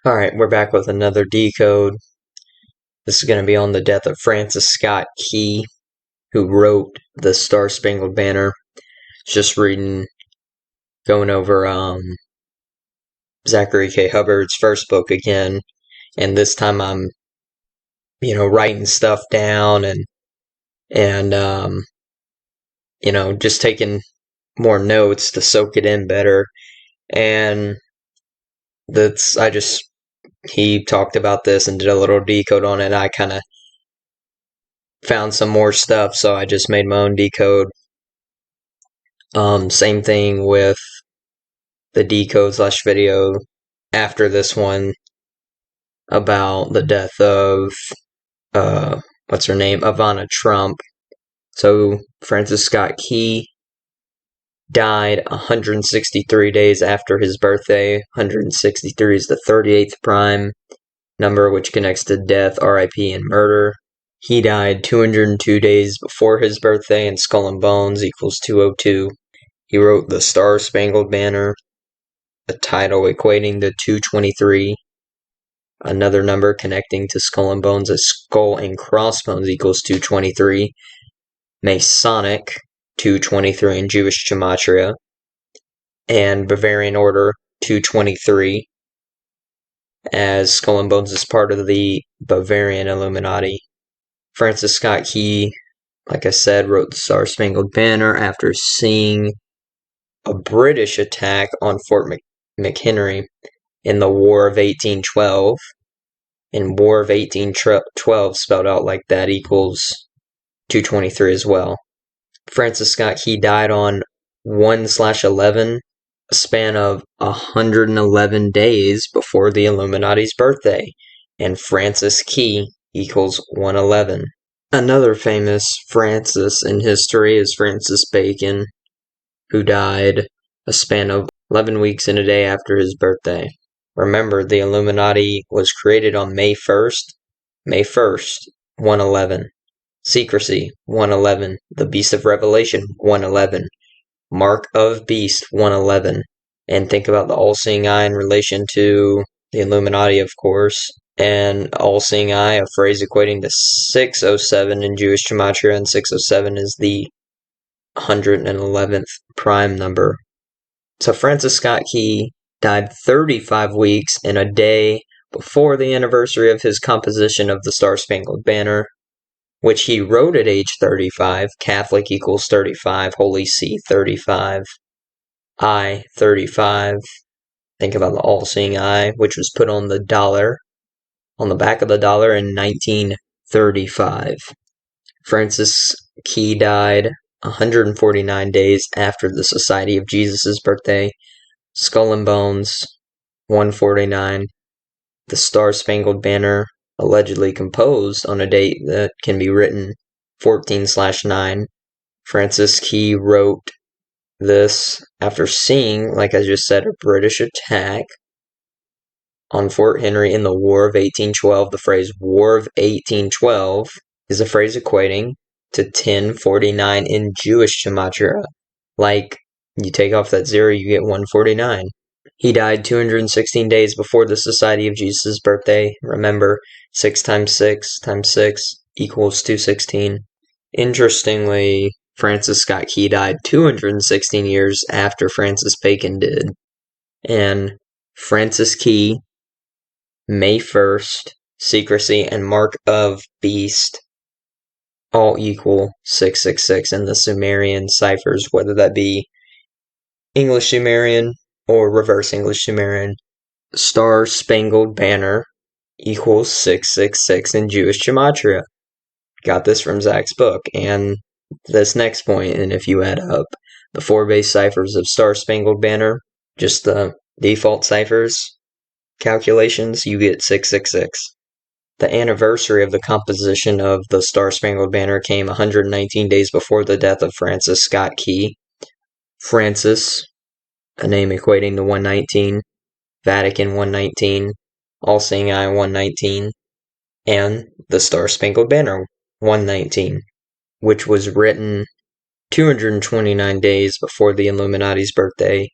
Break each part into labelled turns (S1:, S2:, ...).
S1: Alright, we're back with another decode. This is going to be on the death of Francis Scott Key, who wrote the Star Spangled Banner. Just going over Zachary K. Hubbard's first book again, and this time I'm, writing stuff down and just taking more notes to soak it in better. And he talked about this and did a little decode on it. I kind of found some more stuff, so I just made my own decode. Same thing with the decode / video after this one about the death of what's her name, Ivana Trump. So Francis Scott Key died 163 days after his birthday. 163 is the 38th prime number, which connects to death, RIP, and murder. He died 202 days before his birthday, and Skull and Bones equals 202. He wrote the Star Spangled Banner, a title equating to 223. Another number connecting to Skull and Bones is Skull and Crossbones equals 223. Masonic, 223 in Jewish gematria. And Bavarian Order, 223. As Skull and Bones is part of the Bavarian Illuminati. Francis Scott Key, like I said, wrote the Star Spangled Banner after seeing a British attack on Fort McHenry in the War of 1812. And War of 1812 spelled out like that equals 223 as well. Francis Scott Key died on 1/11, a span of 111 days before the Illuminati's birthday, and Francis Key equals 111. Another famous Francis in history is Francis Bacon, who died a span of 11 weeks and a day after his birthday. Remember, the Illuminati was created on May 1st. May 1st, 111. Secrecy, 111. The Beast of Revelation, 111. Mark of Beast, 111. And think about the all-seeing eye in relation to the Illuminati, of course. And all-seeing eye, a phrase equating to 607 in Jewish gematria, and 607 is the 111th prime number. So Francis Scott Key died 35 weeks and a day before the anniversary of his composition of the Star Spangled Banner, which he wrote at age 35. Catholic equals 35, Holy See 35, I 35. Think about the all-seeing eye, which was put on the dollar, on the back of the dollar in 1935. Francis Key died 149 days after the Society of Jesus' birthday. Skull and Bones, 149. The Star Spangled Banner, allegedly composed on a date that can be written 14/9. Francis Key wrote this after seeing, like I just said, a British attack on Fort Henry in the War of 1812. The phrase War of 1812 is a phrase equating to 1049 in Jewish gematria. Like, you take off that 0, you get 149. He died 216 days before the Society of Jesus' birthday. Remember, 6 times 6 times 6 equals 216. Interestingly, Francis Scott Key died 216 years after Francis Bacon did. And Francis Key, May 1st, Secrecy, and Mark of Beast all equal 666 in the Sumerian ciphers, whether that be English Sumerian or reverse English Sumerian. Star Spangled Banner equals 666 in Jewish gematria. Got this from Zach's book. And this next point, and if you add up the 4 base ciphers of Star Spangled Banner, just the default ciphers calculations, you get 666. The anniversary of the composition of the Star Spangled Banner came 119 days before the death of Francis Scott Key. Francis, a name equating to 119, Vatican 119, All-Seeing Eye 119, and the Star Spangled Banner 119, which was written 229 days before the Illuminati's birthday.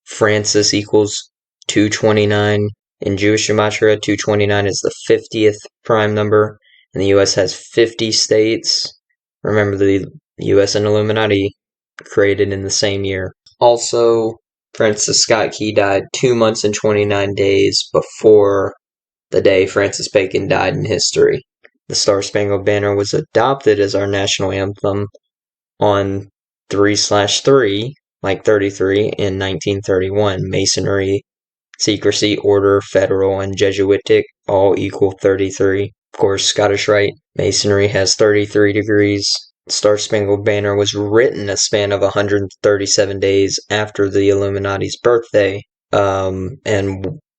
S1: Francis equals 229, In Jewish gematria, 229 is the 50th prime number, and the U.S. has 50 states. Remember, the U.S. and Illuminati created in the same year. Also, Francis Scott Key died 2 months and 29 days before the day Francis Bacon died in history. The Star-Spangled Banner was adopted as our national anthem on 3/3, like 33, in 1931. Masonry, secrecy, order, federal, and Jesuitic all equal 33. Of course, Scottish Rite Masonry has 33 degrees. Star-Spangled Banner was written a span of 137 days after the Illuminati's birthday, and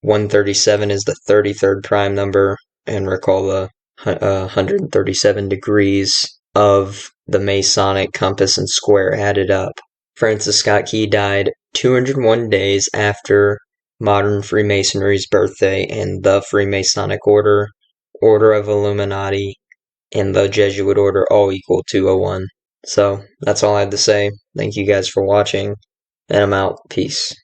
S1: 137 is the 33rd prime number, and recall the 137 degrees of the Masonic compass and square added up. Francis Scott Key died 201 days after modern Freemasonry's birthday, and the Freemasonic Order, Order of Illuminati, and the Jesuit Order all equal 201. So, that's all I had to say. Thank you guys for watching, and I'm out. Peace.